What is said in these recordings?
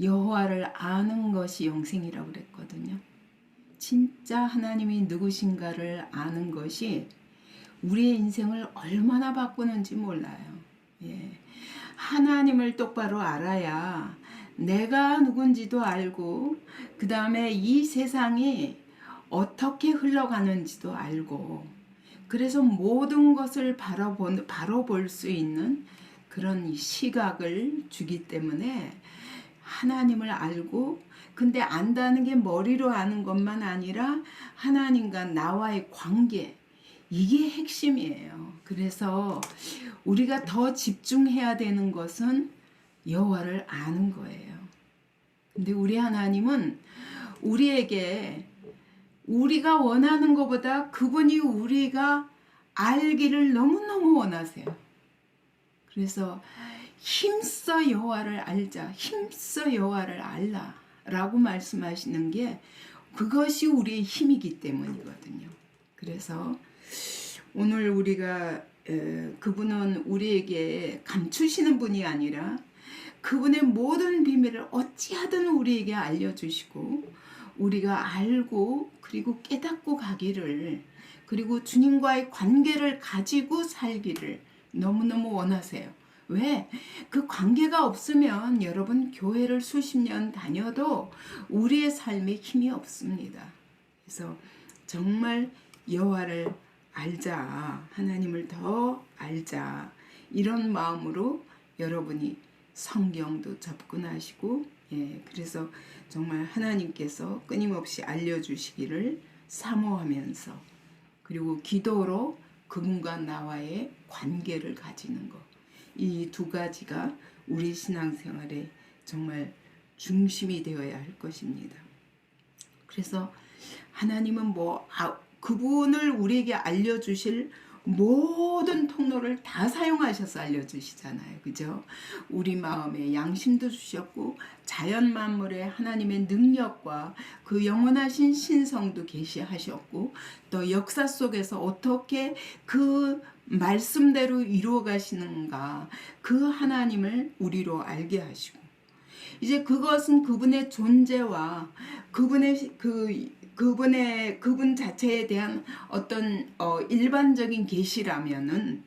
여호와를 아는 것이 영생이라고 그랬거든요. 진짜 하나님이 누구신가를 아는 것이 우리의 인생을 얼마나 바꾸는지 몰라요. 예. 하나님을 똑바로 알아야 내가 누군지도 알고, 그 다음에 이 세상이 어떻게 흘러가는지도 알고, 그래서 모든 것을 바로 볼 수 있는 그런 시각을 주기 때문에 하나님을 알고, 근데 안다는 게 머리로 아는 것만 아니라 하나님과 나와의 관계, 이게 핵심이에요. 그래서 우리가 더 집중해야 되는 것은 여호와를 아는 거예요. 근데 우리 하나님은 우리에게 우리가 원하는 것보다 그분이 우리가 알기를 너무너무 원하세요. 그래서 힘써 여호와를 알자, 힘써 여호와를 알라 라고 말씀하시는 게 그것이 우리의 힘이기 때문이거든요. 그래서 오늘 우리가 그분은 우리에게 감추시는 분이 아니라 그분의 모든 비밀을 어찌하든 우리에게 알려주시고, 우리가 알고 그리고 깨닫고 가기를, 그리고 주님과의 관계를 가지고 살기를 너무너무 원하세요. 왜? 그 관계가 없으면 여러분 교회를 수십 년 다녀도 우리의 삶에 힘이 없습니다. 그래서 정말 여호와를 알자, 하나님을 더 알자, 이런 마음으로 여러분이 성경도 접근하시고, 그래서 정말 하나님께서 끊임없이 알려주시기를 사모하면서, 그리고 기도로 그분과 나와의 관계를 가지는 것, 이 두 가지가 우리 신앙생활의 정말 중심이 되어야 할 것입니다. 그래서 하나님은 그분을 우리에게 알려주실 모든 통로를 다 사용하셔서 알려주시잖아요. 그죠? 우리 마음에 양심도 주셨고, 자연 만물에 하나님의 능력과 그 영원하신 신성도 계시하셨고, 또 역사 속에서 어떻게 그 말씀대로 이루어 가시는가, 그 하나님을 우리로 알게 하시고, 이제 그것은 그분의 존재와 그분 자체에 대한 어떤 일반적인 계시라면은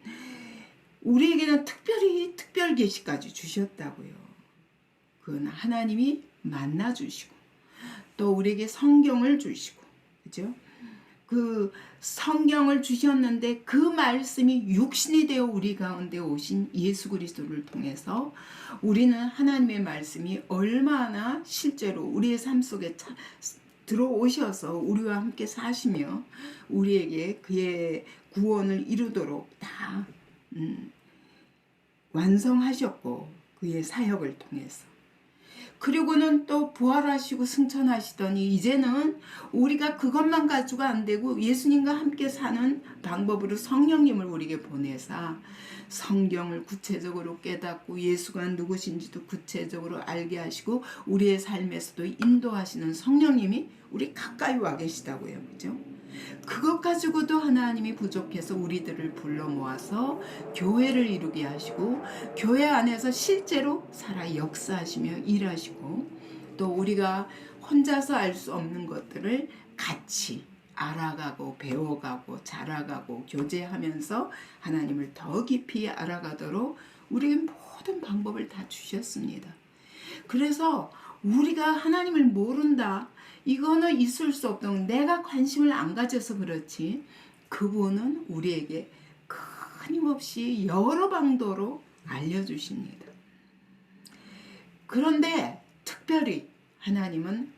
우리에게는 특별 계시까지 주셨다고요. 그건 하나님이 만나 주시고, 또 우리에게 성경을 주시고, 그죠? 그 성경을 주셨는데 그 말씀이 육신이 되어 우리 가운데 오신 예수 그리스도를 통해서 우리는 하나님의 말씀이 얼마나 실제로 우리의 삶 속에 들어오셔서 우리와 함께 사시며 우리에게 그의 구원을 이루도록 다 완성하셨고, 그의 사역을 통해서. 그리고는 또 부활하시고 승천하시더니 이제는 우리가 그것만 가지고 안 되고 예수님과 함께 사는 방법으로 성령님을 우리에게 보내사 성경을 구체적으로 깨닫고 예수가 누구신지도 구체적으로 알게 하시고 우리의 삶에서도 인도하시는 성령님이 우리 가까이 와 계시다고요. 그죠? 그것 가지고도 하나님이 부족해서 우리들을 불러 모아서 교회를 이루게 하시고, 교회 안에서 실제로 살아 역사하시며 일하시고, 또 우리가 혼자서 알 수 없는 것들을 같이 알아가고 배워가고 자라가고 교제하면서 하나님을 더 깊이 알아가도록 우리에게 모든 방법을 다 주셨습니다. 그래서 우리가 하나님을 모른다, 이거는 있을 수 없던, 내가 관심을 안 가져서 그렇지 그분은 우리에게 끊임없이 여러 방도로 알려주십니다. 그런데 특별히 하나님은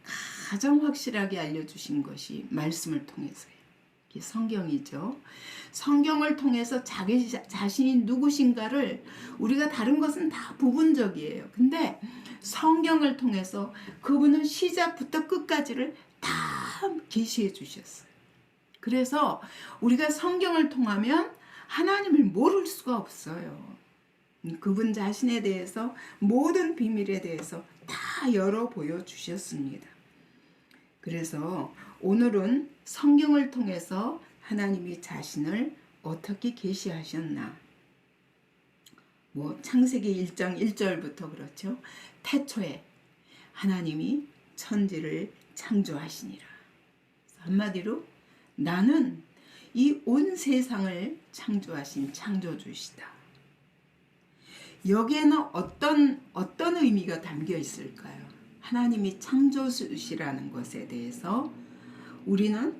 가장 확실하게 알려주신 것이 말씀을 통해서예요. 이게 성경이죠. 성경을 통해서 자기 자신이 누구신가를, 우리가 다른 것은 다 부분적이에요. 근데 성경을 통해서 그분은 시작부터 끝까지를 다 계시해 주셨어요. 그래서 우리가 성경을 통하면 하나님을 모를 수가 없어요. 그분 자신에 대해서 모든 비밀에 대해서 다 열어 보여주셨습니다. 그래서 오늘은 성경을 통해서 하나님이 자신을 어떻게 계시하셨나, 뭐 창세기 1장 1절부터 그렇죠. 태초에 하나님이 천지를 창조하시니라. 한마디로 나는 이 온 세상을 창조하신 창조주시다. 여기에는 어떤 의미가 담겨 있을까요? 하나님이 창조주시라는 것에 대해서 우리는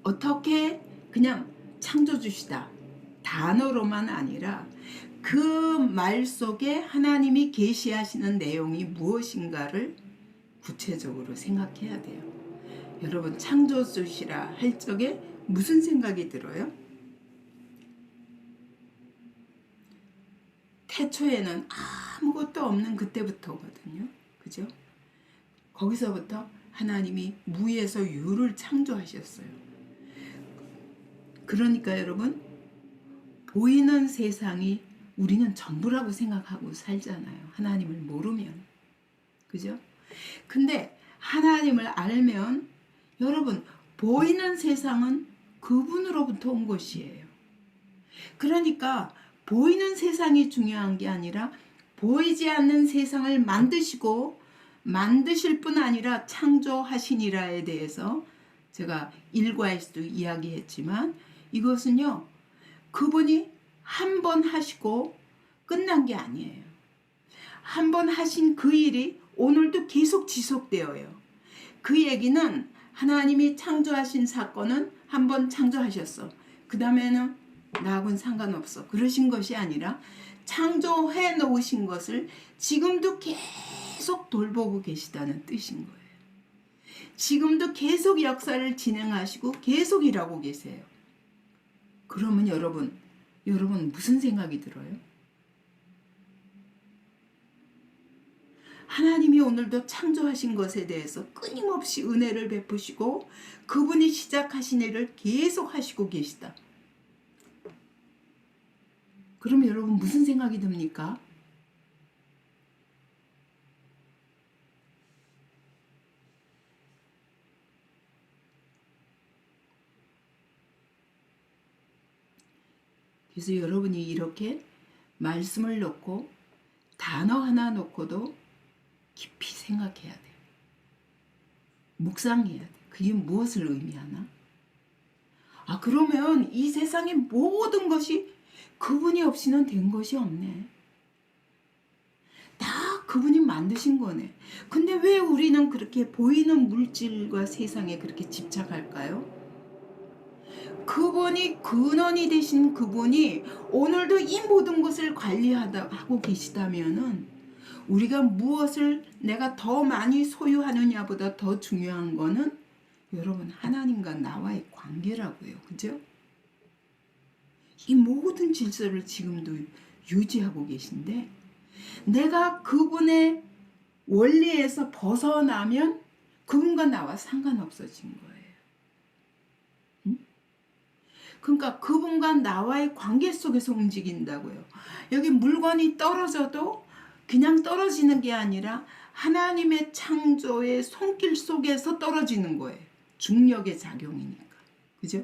어떻게 그냥 창조주시다 단어로만 아니라 그 말 속에 하나님이 계시하시는 내용이 무엇인가를 구체적으로 생각해야 돼요. 여러분, 창조주시라 할 적에 무슨 생각이 들어요? 태초에는 아무것도 없는 그때부터거든요. 그죠? 거기서부터 하나님이 무에서 유를 창조하셨어요. 그러니까 여러분, 보이는 세상이 우리는 전부라고 생각하고 살잖아요. 하나님을 모르면. 그죠? 근데 하나님을 알면 여러분, 보이는 세상은 그분으로부터 온 것이에요. 그러니까 보이는 세상이 중요한 게 아니라 보이지 않는 세상을 만드실 뿐 아니라 창조하시니라에 대해서 제가 일과에서도 이야기했지만 이것은요, 그분이 한 번 하시고 끝난 게 아니에요. 한 번 하신 그 일이 오늘도 계속 지속되어요. 그 얘기는 하나님이 창조하신 사건은 한 번 창조하셨어. 그 다음에는 나하고는 상관없어. 그러신 것이 아니라 창조해 놓으신 것을 지금도 계속 돌보고 계시다는 뜻인 거예요. 지금도 계속 역사를 진행하시고 계속 일하고 계세요. 그러면 여러분 무슨 생각이 들어요? 하나님이 오늘도 창조하신 것에 대해서 끊임없이 은혜를 베푸시고 그분이 시작하신 일을 계속 하시고 계시다. 그럼 여러분 무슨 생각이 듭니까? 그래서 여러분이 이렇게 말씀을 놓고 단어 하나 놓고도 깊이 생각해야 돼요. 묵상해야 돼요. 그게 무엇을 의미하나? 그러면 이 세상의 모든 것이 그분이 없이는 된 것이 없네. 다 그분이 만드신 거네. 근데 왜 우리는 그렇게 보이는 물질과 세상에 그렇게 집착할까요? 그분이 근원이 되신 그분이 오늘도 이 모든 것을 하고 계시다면은 우리가 무엇을 내가 더 많이 소유하느냐보다 더 중요한 거는 여러분 하나님과 나와의 관계라고요. 그죠? 이 모든 질서를 지금도 유지하고 계신데 내가 그분의 원리에서 벗어나면 그분과 나와 상관없어진 거예요. 그러니까 그분과 나와의 관계 속에서 움직인다고요. 여기 물건이 떨어져도 그냥 떨어지는 게 아니라 하나님의 창조의 손길 속에서 떨어지는 거예요. 중력의 작용이니까. 그죠?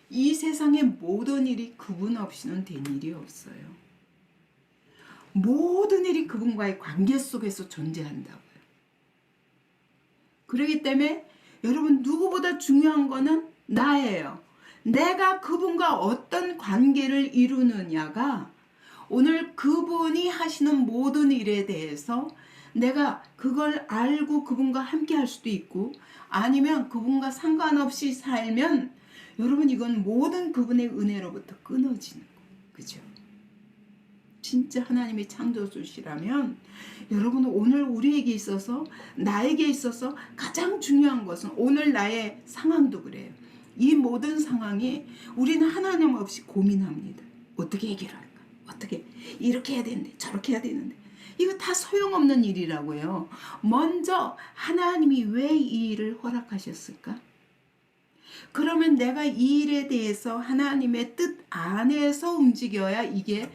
이 세상의 모든 일이 그분 없이는 된 일이 없어요. 모든 일이 그분과의 관계 속에서 존재한다고요. 그렇기 때문에 여러분 누구보다 중요한 거는 나예요. 내가 그분과 어떤 관계를 이루느냐가 오늘 그분이 하시는 모든 일에 대해서 내가 그걸 알고 그분과 함께 할 수도 있고 아니면 그분과 상관없이 살면 여러분 이건 모든 그분의 은혜로부터 끊어지는 거예요. 그죠? 진짜 하나님의 창조주시라면 여러분 오늘 우리에게 있어서 나에게 있어서 가장 중요한 것은 오늘 나의 상황도 그래요. 이 모든 상황이 우리는 하나님 없이 고민합니다. 어떻게 해결할까? 어떻게 이렇게 해야 되는데 저렇게 해야 되는데 이거 다 소용없는 일이라고요. 먼저 하나님이 왜 이 일을 허락하셨을까? 그러면 내가 이 일에 대해서 하나님의 뜻 안에서 움직여야 이게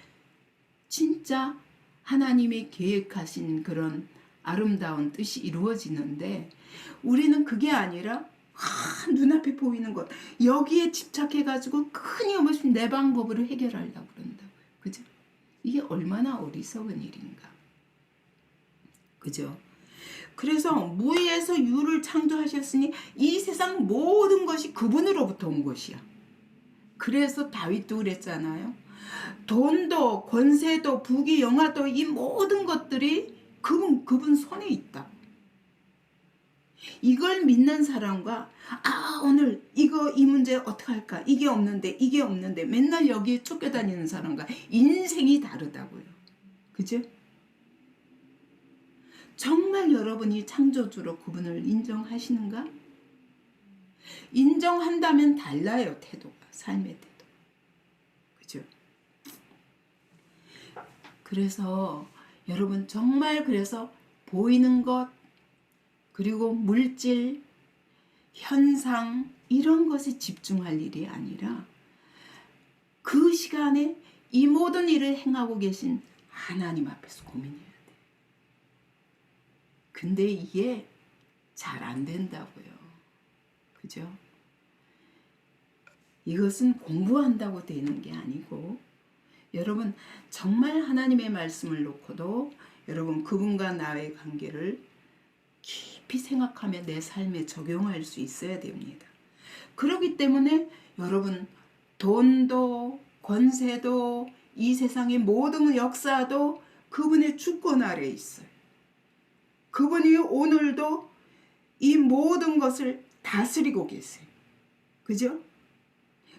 진짜 하나님이 계획하신 그런 아름다운 뜻이 이루어지는데 우리는 그게 아니라 눈앞에 보이는 것 여기에 집착해가지고 끊임없이 내 방법으로 해결하려고 그런다고요. 그죠? 이게 얼마나 어리석은 일인가. 그죠? 그래서 무에서 유를 창조하셨으니 이 세상 모든 것이 그분으로부터 온 것이야. 그래서 다윗도 그랬잖아요. 돈도 권세도 부귀 영화도 이 모든 것들이 그분 손에 있다. 이걸 믿는 사람과 오늘 이 문제 어떻게 할까? 이게 없는데 맨날 여기에 쫓겨다니는 사람과 인생이 다르다고요. 그죠? 정말 여러분이 창조주로 그분을 인정하시는가? 인정한다면 달라요. 태도가. 삶의 태도. 그죠? 그래서 여러분 정말 그래서 보이는 것 그리고 물질, 현상 이런 것에 집중할 일이 아니라 그 시간에 이 모든 일을 행하고 계신 하나님 앞에서 고민해야 돼. 근데 이게 잘 안 된다고요. 그죠? 이것은 공부한다고 되는 게 아니고 여러분 정말 하나님의 말씀을 놓고도 여러분 그분과 나의 관계를 깊이 생각하며 내 삶에 적용할 수 있어야 됩니다. 그렇기 때문에 여러분 돈도 권세도 이 세상의 모든 역사도 그분의 주권 아래에 있어요. 그분이 오늘도 이 모든 것을 다스리고 계세요. 그죠?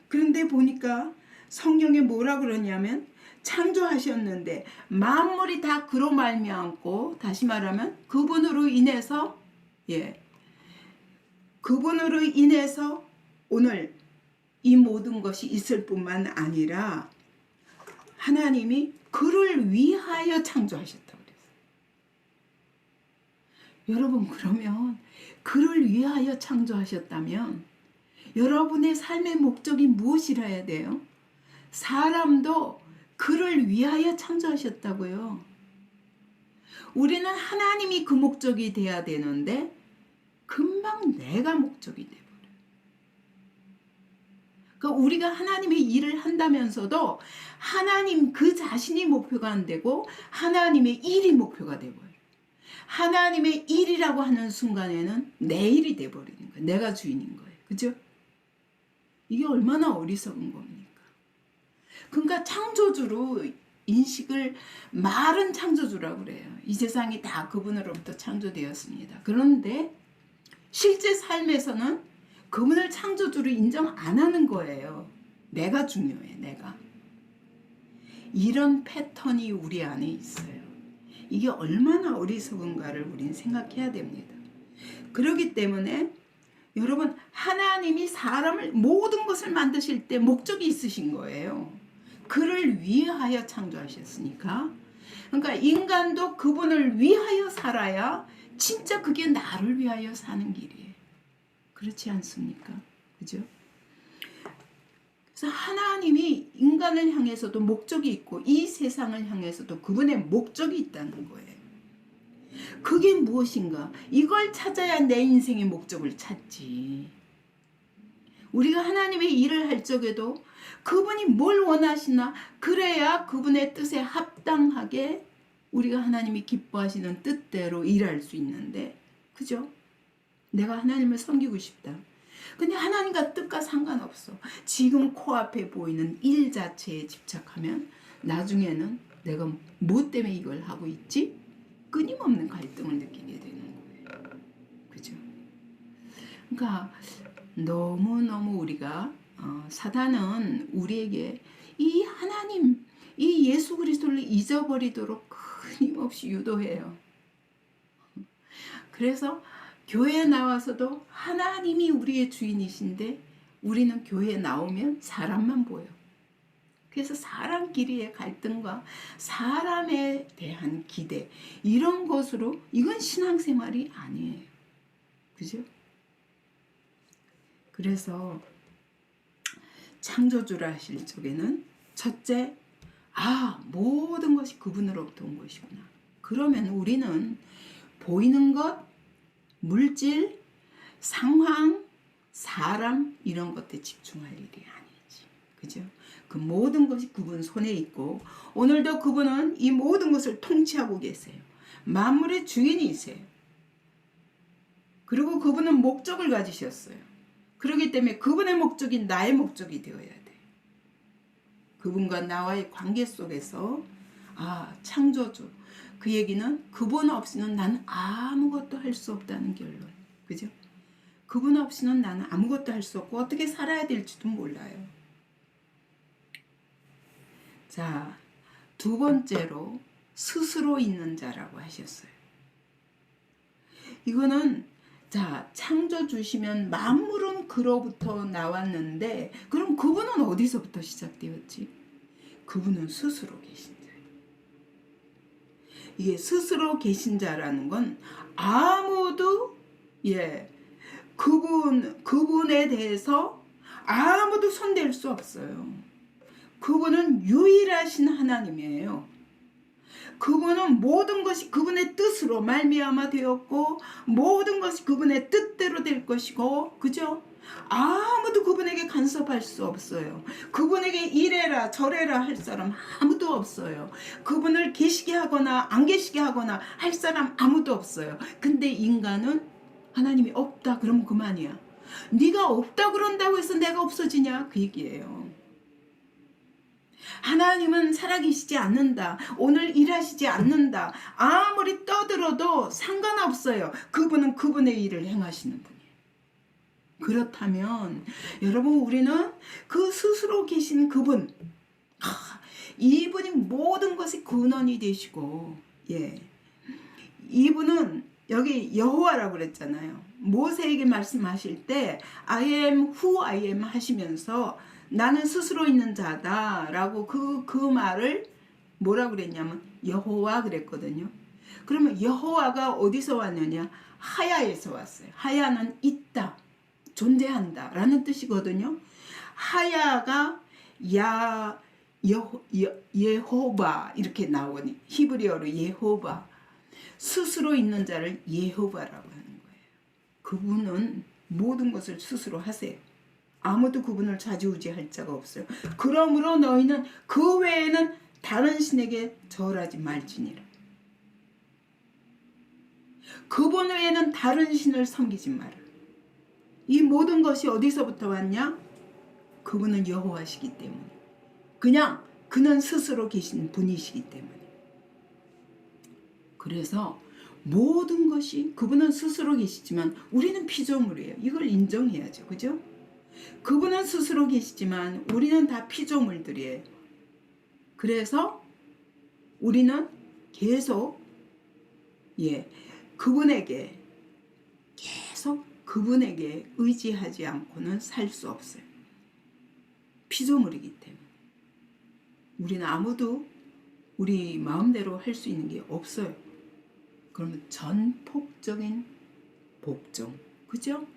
그런데 보니까 성경에 뭐라 그러냐면 창조하셨는데 만물이 다 그로 말미암고 다시 말하면 그분으로 인해서 그분으로 인해서 오늘 이 모든 것이 있을 뿐만 아니라 하나님이 그를 위하여 창조하셨다고 그랬어요. 여러분 그러면 그를 위하여 창조하셨다면 여러분의 삶의 목적이 무엇이라 해야 돼요? 사람도 그를 위하여 창조하셨다고요. 우리는 하나님이 그 목적이 돼야 되는데 금방 내가 목적이 돼버려요. 그러니까 우리가 하나님의 일을 한다면서도 하나님 그 자신이 목표가 안 되고 하나님의 일이 목표가 돼버려요. 하나님의 일이라고 하는 순간에는 내 일이 돼버리는 거예요. 내가 주인인 거예요. 그죠? 이게 얼마나 어리석은 겁니까? 그러니까 창조주로 인식을 말은 창조주라고 그래요. 이 세상이 다 그분으로부터 창조되었습니다. 그런데 실제 삶에서는 그분을 창조주로 인정 안 하는 거예요. 내가 중요해. 내가. 이런 패턴이 우리 안에 있어요. 이게 얼마나 어리석은가를 우린 생각해야 됩니다. 그렇기 때문에 여러분 하나님이 사람을 모든 것을 만드실 때 목적이 있으신 거예요. 그를 위하여 창조하셨으니까. 그러니까 인간도 그분을 위하여 살아야 진짜 그게 나를 위하여 사는 길이에요. 그렇지 않습니까? 그죠? 그래서 하나님이 인간을 향해서도 목적이 있고 이 세상을 향해서도 그분의 목적이 있다는 거예요. 그게 무엇인가? 이걸 찾아야 내 인생의 목적을 찾지. 우리가 하나님의 일을 할 적에도 그분이 뭘 원하시나 그래야 그분의 뜻에 합당하게 우리가 하나님이 기뻐하시는 뜻대로 일할 수 있는데 그죠? 내가 하나님을 섬기고 싶다. 근데 하나님과 뜻과 상관없어. 지금 코앞에 보이는 일 자체에 집착하면 나중에는 내가 뭐 때문에 이걸 하고 있지? 끊임없는 갈등을 느끼게 되는 거예요. 그죠? 그러니까 너무너무 우리가 사단은 우리에게 이 하나님, 이 예수 그리스도를 잊어버리도록 끊임없이 유도해요. 그래서 교회에 나와서도 하나님이 우리의 주인이신데 우리는 교회에 나오면 사람만 보여. 그래서 사람끼리의 갈등과 사람에 대한 기대 이런 것으로 이건 신앙생활이 아니에요. 그죠? 그래서 창조주라 하실 적에는 첫째, 모든 것이 그분으로부터 온 것이구나. 그러면 우리는 보이는 것, 물질, 상황, 사람 이런 것에 집중할 일이 아니지. 그죠? 그 모든 것이 그분 손에 있고 오늘도 그분은 이 모든 것을 통치하고 계세요. 만물의 주인이세요. 그리고 그분은 목적을 가지셨어요. 그렇기 때문에 그분의 목적이 나의 목적이 되어야 돼. 그분과 나와의 관계 속에서 창조주. 그 얘기는 그분 없이는 나는 아무것도 할 수 없다는 결론. 그죠? 그분 없이는 나는 아무것도 할 수 없고 어떻게 살아야 될지도 몰라요. 자, 두 번째로 스스로 있는 자라고 하셨어요. 이거는 창조 주시면 만물은 그로부터 나왔는데 그럼 그분은 어디서부터 시작되었지? 그분은 스스로 계신 자예요. 이게 스스로 계신 자라는 건 아무도 그분에 대해서 아무도 손댈 수 없어요. 그분은 유일하신 하나님이에요. 그분은 모든 것이 그분의 뜻으로 말미암아 되었고 모든 것이 그분의 뜻대로 될 것이고 그죠? 아무도 그분에게 간섭할 수 없어요. 그분에게 이래라 저래라 할 사람 아무도 없어요. 그분을 계시게 하거나 안 계시게 하거나 할 사람 아무도 없어요. 근데 인간은 하나님이 없다 그러면 그만이야. 네가 없다 그런다고 해서 내가 없어지냐 그 얘기예요. 하나님은 살아계시지 않는다. 오늘 일하시지 않는다. 아무리 떠들어도 상관없어요. 그분은 그분의 일을 행하시는 분이에요. 그렇다면 여러분 우리는 그 스스로 계신 그분 이분이 모든 것의 근원이 되시고 이분은 여기 여호와라고 그랬잖아요. 모세에게 말씀하실 때 I am who I am 하시면서 나는 스스로 있는 자다 라고 그 말을 뭐라고 그랬냐면 여호와 그랬거든요. 그러면 여호와가 어디서 왔느냐? 하야에서 왔어요. 하야는 있다, 존재한다 라는 뜻이거든요. 하야가 예호바 이렇게 나오니 히브리어로 예호바, 스스로 있는 자를 예호바라고 하는 거예요. 그분은 모든 것을 스스로 하세요. 아무도 그분을 좌지우지할 자가 없어요. 그러므로 너희는 그 외에는 다른 신에게 절하지 말지니라. 그분 외에는 다른 신을 섬기지 마라. 이 모든 것이 어디서부터 왔냐? 그분은 여호와시기 때문에. 그냥 그는 스스로 계신 분이시기 때문에. 그래서 모든 것이 그분은 스스로 계시지만 우리는 피조물이에요. 이걸 인정해야죠. 그죠? 그분은 스스로 계시지만 우리는 다 피조물들이에요. 그래서 우리는 계속 그분에게 의지하지 않고는 살 수 없어요. 피조물이기 때문에. 우리는 아무도 우리 마음대로 할 수 있는 게 없어요. 그러면 전폭적인 복종. 그죠?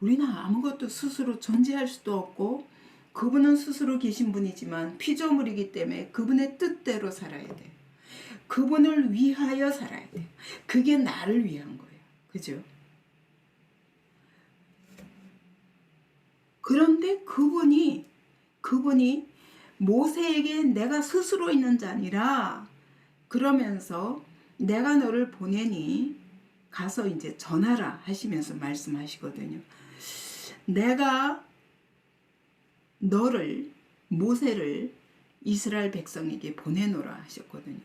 우리는 아무것도 스스로 존재할 수도 없고 그분은 스스로 계신 분이지만 피조물이기 때문에 그분의 뜻대로 살아야 돼요. 그분을 위하여 살아야 돼요. 그게 나를 위한 거예요. 그죠? 그런데 그분이 모세에게 내가 스스로 있는 자니라 그러면서 내가 너를 보내니 가서 이제 전하라 하시면서 말씀하시거든요. 내가 모세를 이스라엘 백성에게 보내노라 하셨거든요.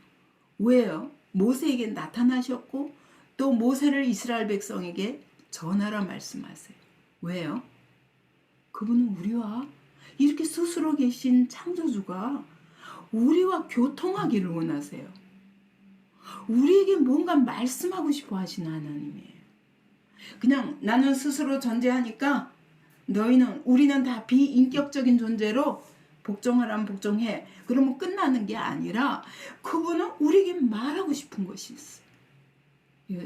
왜요? 모세에게 나타나셨고 또 모세를 이스라엘 백성에게 전하라 말씀하세요. 왜요? 그분은 우리와 이렇게 스스로 계신 창조주가 우리와 교통하기를 원하세요. 우리에게 뭔가 말씀하고 싶어 하시는 하나님이에요. 그냥 나는 스스로 존재하니까 우리는 다 비인격적인 존재로 복종하라면 복종해. 그러면 끝나는 게 아니라 그분은 우리에게 말하고 싶은 것이 있어요.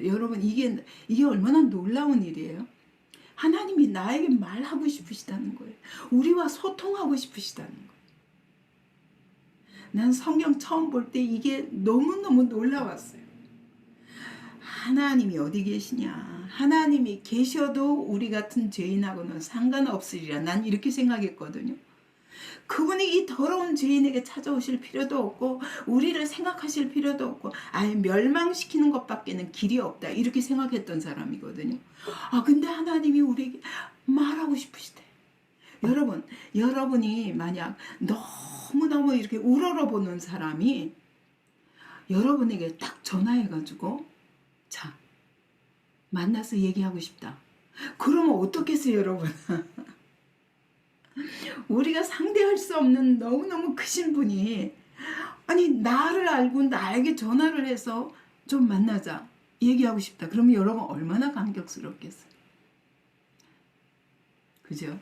여러분 이게 얼마나 놀라운 일이에요. 하나님이 나에게 말하고 싶으시다는 거예요. 우리와 소통하고 싶으시다는 거예요. 난 성경 처음 볼 때 이게 너무너무 놀라웠어요. 하나님이 어디 계시냐. 하나님이 계셔도 우리 같은 죄인하고는 상관없으리라. 난 이렇게 생각했거든요. 그분이 이 더러운 죄인에게 찾아오실 필요도 없고 우리를 생각하실 필요도 없고 아예 멸망시키는 것밖에는 길이 없다 이렇게 생각했던 사람이거든요. 근데 하나님이 우리에게 말하고 싶으시대. 여러분이 만약 너무너무 이렇게 우러러보는 사람이 여러분에게 딱 전화해가지고 자 만나서 얘기하고 싶다. 그러면 어떻겠어요 여러분? 우리가 상대할 수 없는 너무너무 크신 분이 아니 나를 알고 나에게 전화를 해서 좀 만나자 얘기하고 싶다. 그러면 여러분 얼마나 감격스럽겠어요. 그죠?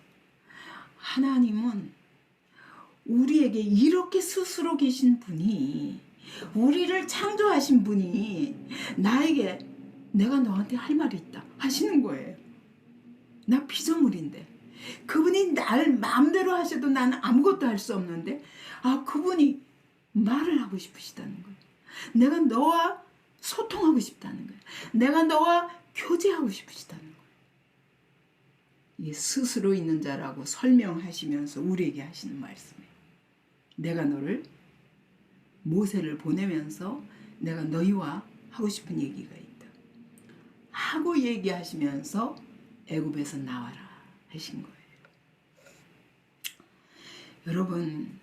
하나님은 우리에게 이렇게 스스로 계신 분이 우리를 창조하신 분이 나에게 내가 너한테 할 말이 있다 하시는 거예요. 나 피조물인데 그분이 날 마음대로 하셔도 나는 아무것도 할 수 없는데 그분이 말을 하고 싶으시다는 거예요. 내가 너와 소통하고 싶다는 거예요. 내가 너와 교제하고 싶으시다는 거예요. 이게 스스로 있는 자라고 설명하시면서 우리에게 하시는 말씀이에요. 내가 너를 모세를 보내면서 내가 너희와 하고 싶은 얘기가 있다. 하고 얘기하시면서 애굽에서 나와라 하신 거예요. 여러분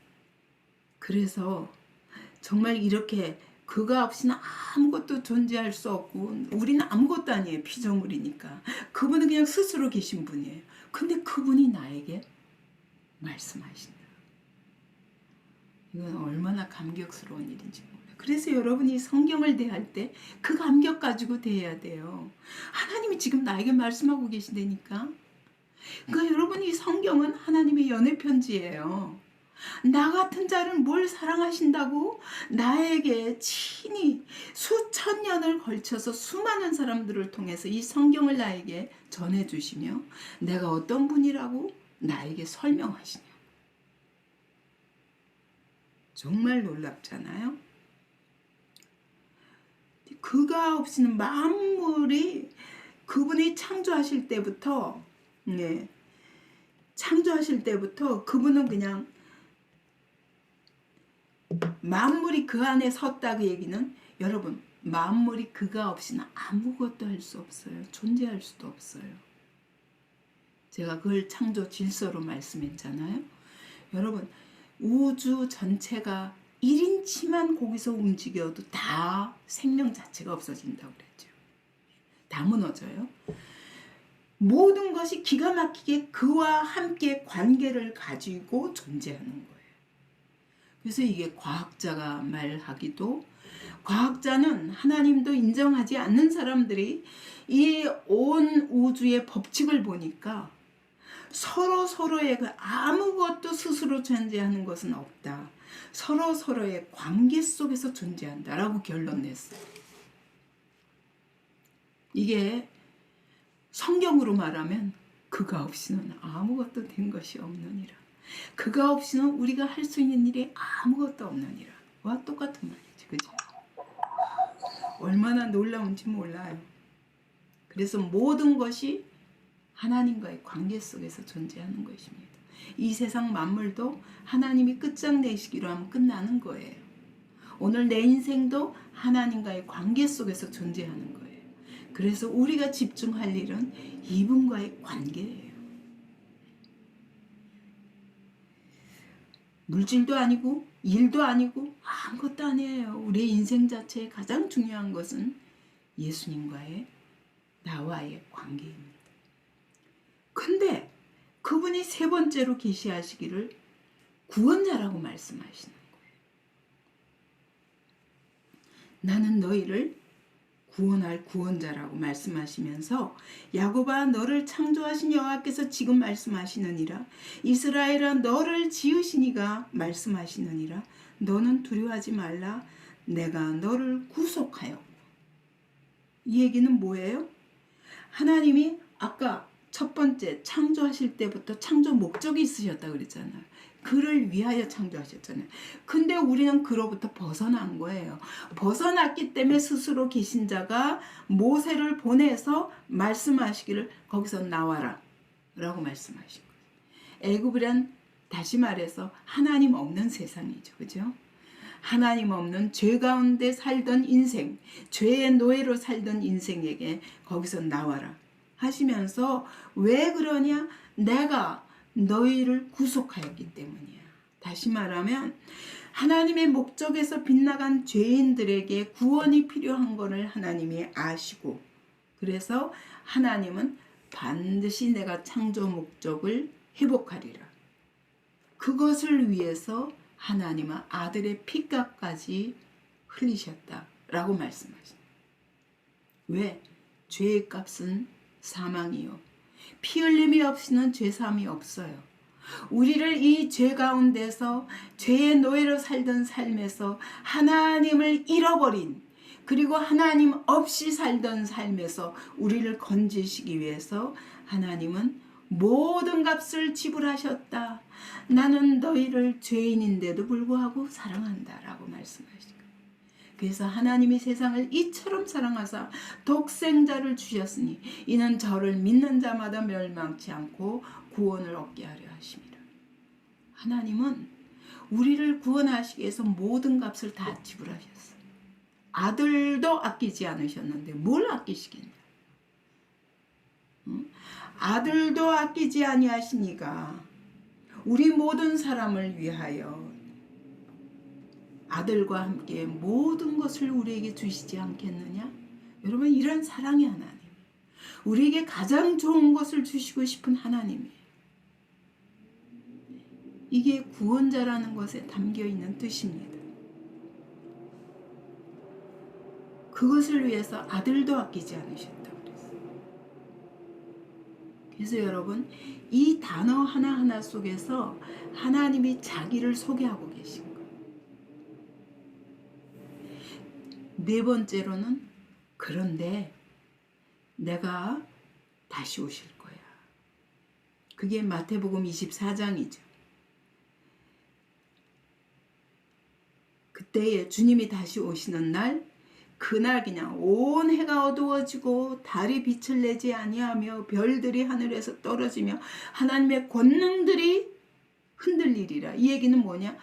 그래서 정말 이렇게 그가 없이는 아무것도 존재할 수 없고 우리는 아무것도 아니에요. 피조물이니까. 그분은 그냥 스스로 계신 분이에요. 근데 그분이 나에게 말씀하신다. 이건 얼마나 감격스러운 일인지 몰라요. 그래서 여러분이 성경을 대할 때 그 감격 가지고 대해야 돼요. 하나님이 지금 나에게 말씀하고 계신다니까. 그러니까 여러분 이 성경은 하나님의 연애 편지예요. 나 같은 자를 뭘 사랑하신다고 나에게 친히 수천 년을 걸쳐서 수많은 사람들을 통해서 이 성경을 나에게 전해주시며 내가 어떤 분이라고 나에게 설명하시냐. 정말 놀랍잖아요. 그가 없이는 만물이 그분이 창조하실 때부터 그분은 그냥 만물이 그 안에 섰다 그 얘기는 여러분 만물이 그가 없이는 아무것도 할 수 없어요. 존재할 수도 없어요. 제가 그걸 창조 질서로 말씀했잖아요. 여러분 우주 전체가 1인치만 거기서 움직여도 다 생명 자체가 없어진다고 그랬죠. 다 무너져요. 모든 것이 기가 막히게 그와 함께 관계를 가지고 존재하는 거예요. 그래서 이게 과학자가 말하기도 과학자는 하나님도 인정하지 않는 사람들이 이 온 우주의 법칙을 보니까 서로의 아무것도 스스로 존재하는 것은 없다. 서로의 관계 속에서 존재한다라고 결론 냈어요. 이게 성경으로 말하면 그가 없이는 아무것도 된 것이 없느니라. 그가 없이는 우리가 할 수 있는 일이 아무것도 없느니라. 와 똑같은 말이지. 그죠? 얼마나 놀라운지 몰라요. 그래서 모든 것이 하나님과의 관계 속에서 존재하는 것입니다. 이 세상 만물도 하나님이 끝장내시기로 하면 끝나는 거예요. 오늘 내 인생도 하나님과의 관계 속에서 존재하는 거예요. 그래서 우리가 집중할 일은 이분과의 관계예요. 물질도 아니고 일도 아니고 아무것도 아니에요. 우리의 인생 자체에 가장 중요한 것은 예수님과의 나와의 관계입니다. 근데 그분이 세 번째로 계시하시기를 구원자라고 말씀하시는 거예요. 나는 너희를 구원할 구원자라고 말씀하시면서 야곱아 너를 창조하신 여호와께서 지금 말씀하시느니라. 이스라엘아 너를 지으시니가 말씀하시느니라. 너는 두려워하지 말라. 내가 너를 구속하여. 이 얘기는 뭐예요? 하나님이 아까 첫 번째 창조하실 때부터 창조 목적이 있으셨다고 그랬잖아요. 그를 위하여 창조하셨잖아요. 근데 우리는 그로부터 벗어난 거예요. 벗어났기 때문에 스스로 계신 자가 모세를 보내서 말씀하시기를 거기서 나와라 라고 말씀하신 거예요. 애굽이란 다시 말해서 하나님 없는 세상이죠. 그죠? 하나님 없는 죄 가운데 살던 인생, 죄의 노예로 살던 인생에게 거기서 나와라 하시면서 왜 그러냐? 내가 너희를 구속하였기 때문이야. 다시 말하면 하나님의 목적에서 빗나간 죄인들에게 구원이 필요한 것을 하나님이 아시고, 그래서 하나님은 반드시 내가 창조 목적을 회복하리라. 그것을 위해서 하나님은 아들의 피값까지 흘리셨다라고 말씀하십니다. 왜? 죄의 값은 사망이요. 피 흘림이 없이는 죄사함이 없어요. 우리를 이 죄 가운데서 죄의 노예로 살던 삶에서 하나님을 잃어버린, 그리고 하나님 없이 살던 삶에서 우리를 건지시기 위해서 하나님은 모든 값을 지불하셨다. 나는 너희를 죄인인데도 불구하고 사랑한다 라고 말씀하시고, 그래서 하나님이 세상을 이처럼 사랑하사 독생자를 주셨으니 이는 저를 믿는 자마다 멸망치 않고 구원을 얻게 하려 하심이라. 하나님은 우리를 구원하시기 위해서 모든 값을 다 지불하셨어요. 아들도 아끼지 않으셨는데 뭘 아끼시겠냐? 아들도 아끼지 아니하시니까 우리 모든 사람을 위하여 아들과 함께 모든 것을 우리에게 주시지 않겠느냐? 여러분, 이런 사랑의 하나님, 우리에게 가장 좋은 것을 주시고 싶은 하나님이에요. 이게 구원자라는 것에 담겨있는 뜻입니다. 그것을 위해서 아들도 아끼지 않으셨다고 그랬어요. 그래서 여러분, 이 단어 하나하나 속에서 하나님이 자기를 소개하고 계신 거예요. 네 번째로는 그런데 내가 다시 오실 거야. 그게 마태복음 24장이죠. 그때에 주님이 다시 오시는 날, 그날 그냥 온 해가 어두워지고 달이 빛을 내지 아니하며 별들이 하늘에서 떨어지며 하나님의 권능들이 흔들리리라. 이 얘기는 뭐냐?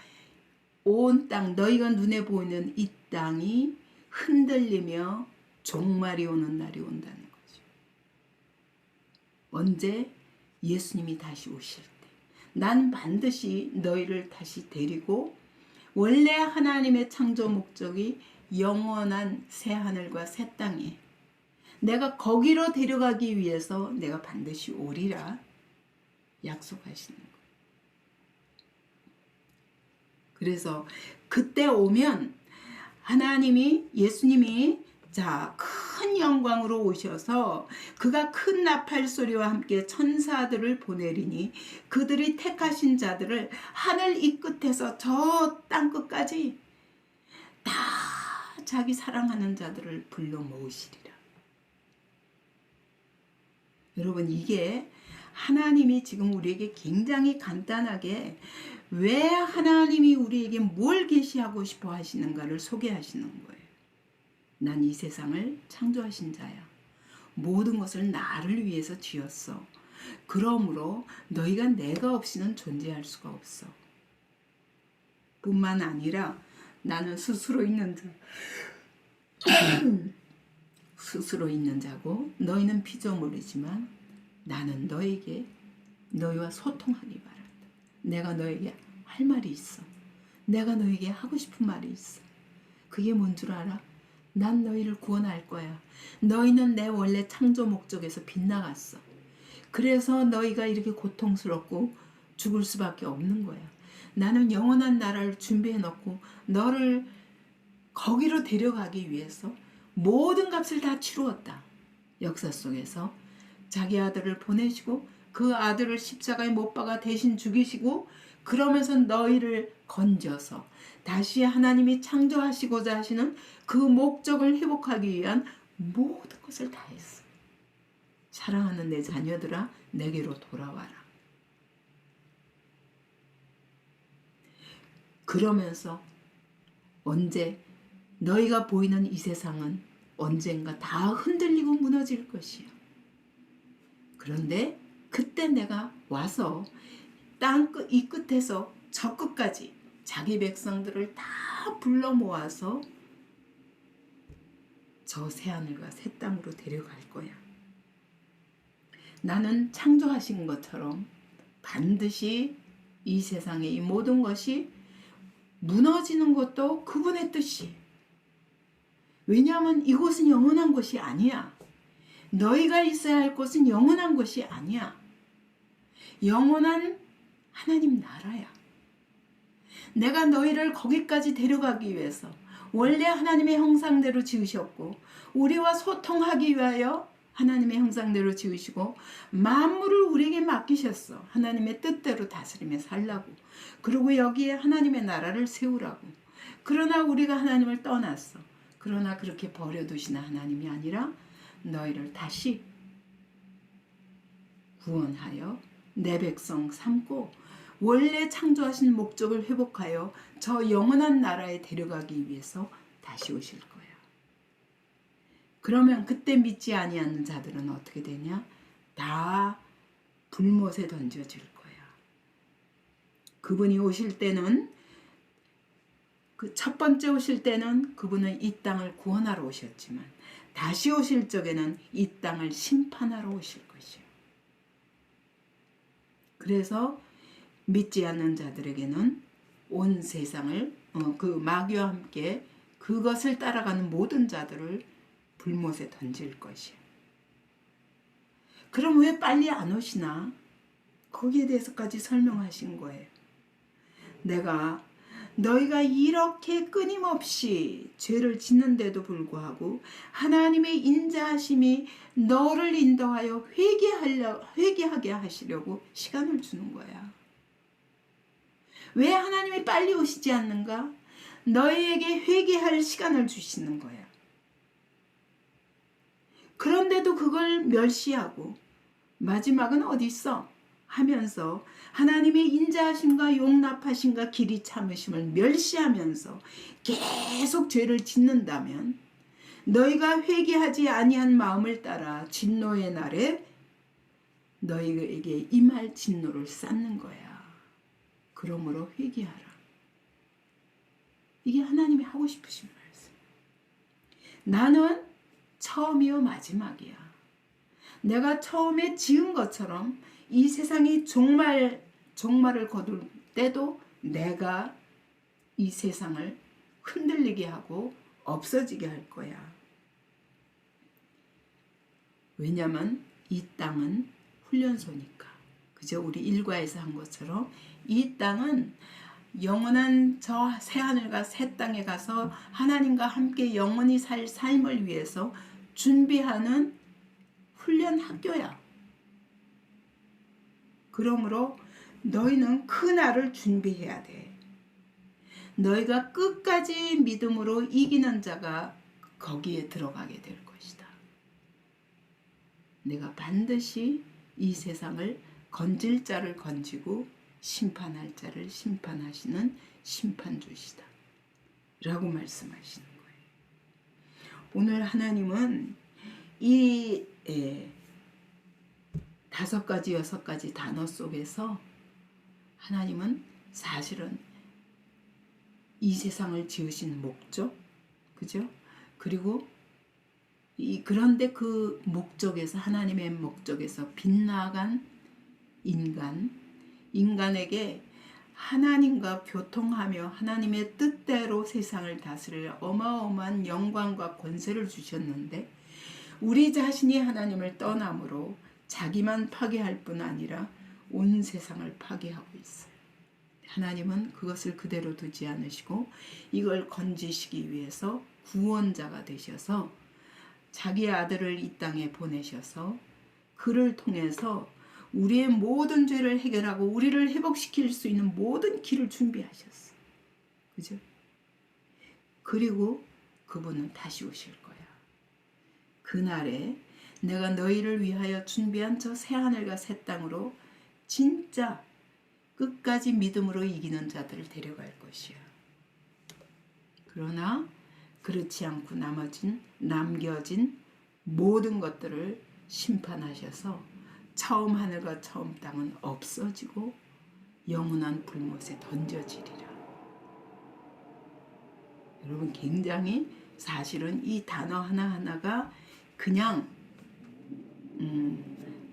온 땅, 너희가 눈에 보이는 이 땅이 흔들리며 종말이 오는 날이 온다는 거죠. 언제? 예수님이 다시 오실 때. 난 반드시 너희를 다시 데리고, 원래 하나님의 창조 목적이 영원한 새 하늘과 새 땅에, 내가 거기로 데려가기 위해서 내가 반드시 오리라 약속하시는 거예요. 그래서 그때 오면 하나님이, 예수님이 큰 영광으로 오셔서 그가 큰 나팔 소리와 함께 천사들을 보내리니 그들이 택하신 자들을 하늘 이 끝에서 저 땅 끝까지 다 자기 사랑하는 자들을 불러 모으시리라. 여러분, 이게 하나님이 지금 우리에게 굉장히 간단하게 왜 하나님이 우리에게 뭘 계시하고 싶어 하시는가를 소개하시는 거예요. 난 이 세상을 창조하신 자야. 모든 것을 나를 위해서 지었어. 그러므로 너희가 내가 없이는 존재할 수가 없어. 뿐만 아니라 나는 스스로 있는 자. 스스로 있는 자고 너희는 피조물이지만 나는 너에게, 너희와 소통하기 바란다. 내가 너에게 할 말이 있어. 내가 너에게 하고 싶은 말이 있어. 그게 뭔 줄 알아? 난 너희를 구원할 거야. 너희는 내 원래 창조 목적에서 빗나갔어. 그래서 너희가 이렇게 고통스럽고 죽을 수밖에 없는 거야. 나는 영원한 나라를 준비해 놓고 너를 거기로 데려가기 위해서 모든 값을 다 치루었다. 역사 속에서 자기 아들을 보내시고 그 아들을 십자가에 못 박아 대신 죽이시고, 그러면서 너희를 건져서 다시 하나님이 창조하시고자 하시는 그 목적을 회복하기 위한 모든 것을 다 했어. 사랑하는 내 자녀들아, 내게로 돌아와라. 그러면서 언제 너희가 보이는 이 세상은 언젠가 다 흔들리고 무너질 것이야. 그런데 그때 내가 와서 이 끝에서 저 끝까지 자기 백성들을 다 불러 모아서 저 새하늘과 새 땅으로 데려갈 거야. 나는 창조하신 것처럼 반드시 이 세상의 이 모든 것이 무너지는 것도 그분의 뜻이. 왜냐하면 이곳은 영원한 곳이 아니야. 너희가 있어야 할 곳은 영원한 곳이 아니야. 영원한 하나님 나라야. 내가 너희를 거기까지 데려가기 위해서 원래 하나님의 형상대로 지으셨고 우리와 소통하기 위하여 하나님의 형상대로 지으시고 만물을 우리에게 맡기셨어. 하나님의 뜻대로 다스리며 살라고. 그리고 여기에 하나님의 나라를 세우라고. 그러나 우리가 하나님을 떠났어. 그러나 그렇게 버려두시는 하나님이 아니라 너희를 다시 구원하여 내 백성 삼고 원래 창조하신 목적을 회복하여 저 영원한 나라에 데려가기 위해서 다시 오실 거야. 그러면 그때 믿지 아니하는 자들은 어떻게 되냐? 다 불못에 던져질 거야. 그분이 오실 때는 그 첫 번째 오실 때는 그분은 이 땅을 구원하러 오셨지만 다시 오실 적에는 이 땅을 심판하러 오실 것이요. 그래서 믿지 않는 자들에게는 온 세상을 그 마귀와 함께 그것을 따라가는 모든 자들을 불못에 던질 것이요. 그럼 왜 빨리 안 오시나? 거기에 대해서까지 설명하신 거예요. 내가 너희가 이렇게 끊임없이 죄를 짓는데도 불구하고 하나님의 인자하심이 너를 인도하여 회개하게 하시려고 시간을 주는 거야. 왜 하나님이 빨리 오시지 않는가? 너희에게 회개할 시간을 주시는 거야. 그런데도 그걸 멸시하고 마지막은 어디 있어? 하면서 하나님의 인자하심과 용납하심과 길이 참으심을 멸시하면서 계속 죄를 짓는다면 너희가 회개하지 아니한 마음을 따라 진노의 날에 너희에게 임할 진노를 쌓는 거야. 그러므로 회개하라. 이게 하나님이 하고 싶으신 말씀. 나는 처음이요 마지막이야. 내가 처음에 지은 것처럼 이 세상이 종말을 거둘 때도 내가 이 세상을 흔들리게 하고 없어지게 할 거야. 왜냐면 이 땅은 훈련소니까. 그저 우리 일과에서 한 것처럼 이 땅은 영원한 저 새하늘과 새 땅에 가서 하나님과 함께 영원히 살 삶을 위해서 준비하는 훈련 학교야. 그러므로 너희는 그 날을 준비해야 돼. 너희가 끝까지 믿음으로 이기는 자가 거기에 들어가게 될 것이다. 내가 반드시 이 세상을 건질 자를 건지고 심판할 자를 심판하시는 심판주시다. 라고 말씀하시는 거예요. 오늘 하나님은 이 5가지 6가지 단어 속에서 하나님은 사실은 이 세상을 지으신 목적, 그죠? 그리고 그런데 그 목적에서 하나님의 목적에서 빗나간 인간에게 하나님과 교통하며 하나님의 뜻대로 세상을 다스릴 어마어마한 영광과 권세를 주셨는데 우리 자신이 하나님을 떠남으로 자기만 파괴할 뿐 아니라 온 세상을 파괴하고 있어요. 하나님은 그것을 그대로 두지 않으시고 이걸 건지시기 위해서 구원자가 되셔서 자기의 아들을 이 땅에 보내셔서 그를 통해서 우리의 모든 죄를 해결하고 우리를 회복시킬 수 있는 모든 길을 준비하셨어. 그죠? 그리고 그분은 다시 오실 거야. 그날에 내가 너희를 위하여 준비한 저 새하늘과 새 땅으로 진짜 끝까지 믿음으로 이기는 자들을 데려갈 것이야. 그러나 그렇지 않고 남겨진 모든 것들을 심판하셔서 처음 하늘과 처음 땅은 없어지고 영원한 불못에 던져지리라. 여러분, 굉장히 사실은 이 단어 하나하나가 그냥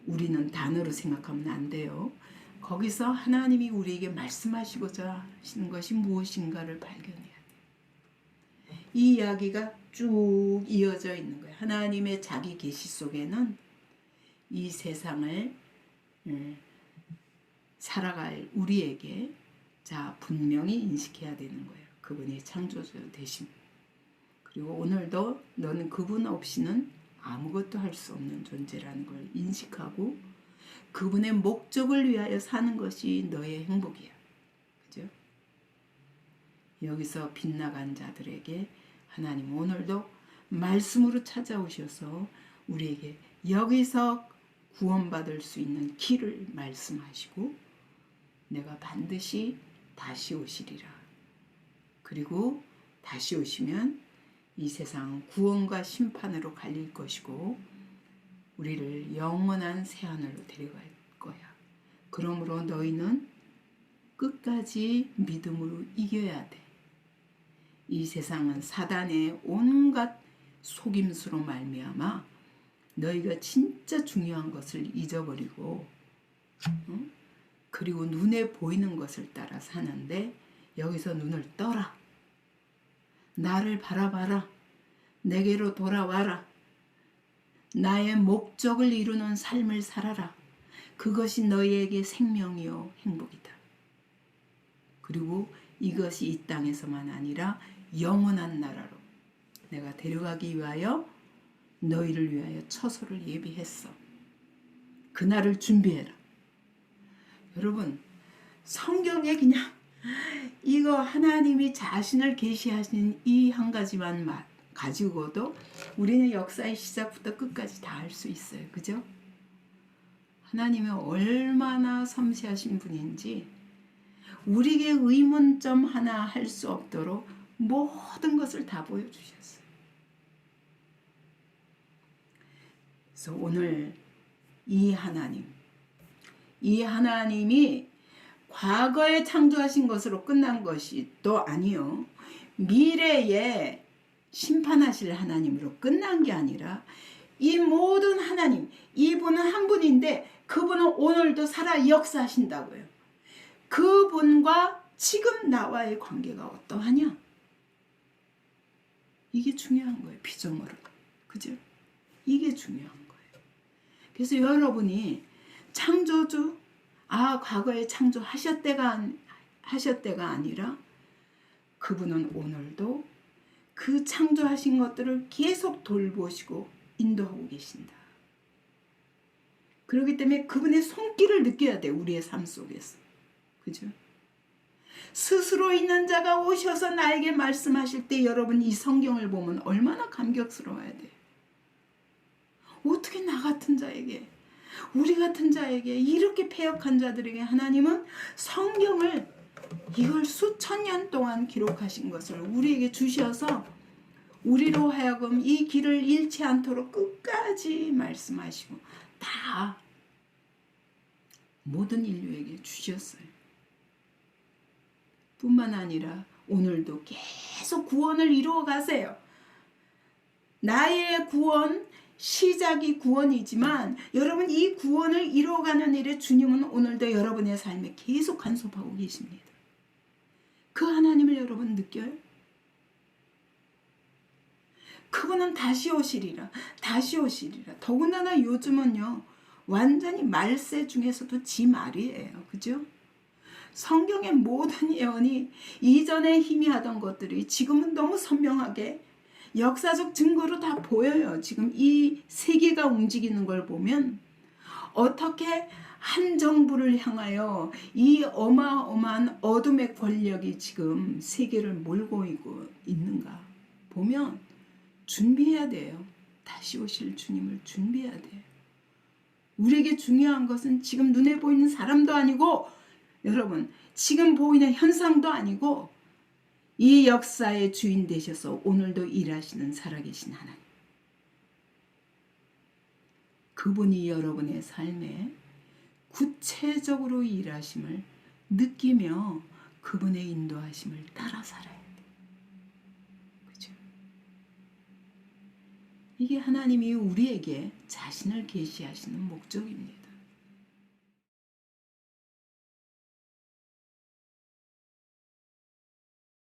우리는 단어로 생각하면 안 돼요. 거기서 하나님이 우리에게 말씀하시고자 하시는 것이 무엇인가를 발견해야 돼요. 이 이야기가 쭉 이어져 있는 거예요. 하나님의 자기 계시 속에는 이 세상을 살아갈 우리에게 분명히 인식해야 되는 거예요. 그분이 창조주 되심. 그리고 오늘도 너는 그분 없이는 아무것도 할 수 없는 존재라는 걸 인식하고 그분의 목적을 위하여 사는 것이 너의 행복이야. 그죠? 여기서 빗나간 자들에게 하나님 오늘도 말씀으로 찾아오셔서 우리에게 여기서 구원받을 수 있는 길을 말씀하시고 내가 반드시 다시 오시리라. 그리고 다시 오시면 이 세상 구원과 심판으로 갈릴 것이고 우리를 영원한 새하늘로 데려갈 거야. 그러므로 너희는 끝까지 믿음으로 이겨야 돼. 이 세상은 사단의 온갖 속임수로 말미암아 너희가 진짜 중요한 것을 잊어버리고 그리고 눈에 보이는 것을 따라 사는데 여기서 눈을 떠라. 나를 바라봐라. 내게로 돌아와라. 나의 목적을 이루는 삶을 살아라. 그것이 너희에게 생명이요 행복이다. 그리고 이것이 이 땅에서만 아니라 영원한 나라로 내가 데려가기 위하여 너희를 위하여 처소를 예비했어. 그날을 준비해라. 여러분, 성경에 그냥 이거 하나님이 자신을 계시하신 이 한 가지만 가지고도 우리는 역사의 시작부터 끝까지 다 할 수 있어요. 그죠? 하나님이 얼마나 섬세하신 분인지 우리에게 의문점 하나 할 수 없도록 모든 것을 다 보여주셨어요. 그래서 오늘 이 하나님이 과거에 창조하신 것으로 끝난 것이 또 아니요. 미래에 심판하실 하나님으로 끝난 게 아니라 이 모든 하나님, 이분은 한 분인데 그분은 오늘도 살아 역사하신다고요. 그분과 지금 나와의 관계가 어떠하냐? 이게 중요한 거예요. 비전으로. 그죠? 이게 중요한 거예요. 그래서 여러분이 창조주, 과거에 창조하셨대가 아니라 그분은 오늘도 그 창조하신 것들을 계속 돌보시고 인도하고 계신다. 그렇기 때문에 그분의 손길을 느껴야 돼. 우리의 삶 속에서. 그죠? 스스로 있는 자가 오셔서 나에게 말씀하실 때 여러분 이 성경을 보면 얼마나 감격스러워야 돼. 어떻게 나 같은 자에게, 우리 같은 자에게, 이렇게 패역한 자들에게 하나님은 성경을 이걸 수천 년 동안 기록하신 것을 우리에게 주셔서 우리로 하여금 이 길을 잃지 않도록 끝까지 말씀하시고 다 모든 인류에게 주셨어요. 뿐만 아니라 오늘도 계속 구원을 이루어 가세요. 나의 구원, 시작이 구원이지만 여러분 이 구원을 이루어가는 일에 주님은 오늘도 여러분의 삶에 계속 간섭하고 계십니다. 그 하나님을 여러분 느껴요? 그분은 다시 오시리라. 다시 오시리라. 더군다나 요즘은요. 완전히 말세 중에서도 지 말이에요. 그죠? 성경의 모든 예언이 이전에 희미하던 것들이 지금은 너무 선명하게 역사적 증거로 다 보여요. 지금 이 세계가 움직이는 걸 보면 어떻게 한 정부를 향하여 이 어마어마한 어둠의 권력이 지금 세계를 몰고 있는가 보면 준비해야 돼요. 다시 오실 주님을 준비해야 돼요. 우리에게 중요한 것은 지금 눈에 보이는 사람도 아니고 여러분 지금 보이는 현상도 아니고 이 역사의 주인 되셔서 오늘도 일하시는 살아계신 하나님. 그분이 여러분의 삶에 구체적으로 일하심을 느끼며 그분의 인도하심을 따라 살아야 돼. 그죠? 이게 하나님이 우리에게 자신을 계시하시는 목적입니다.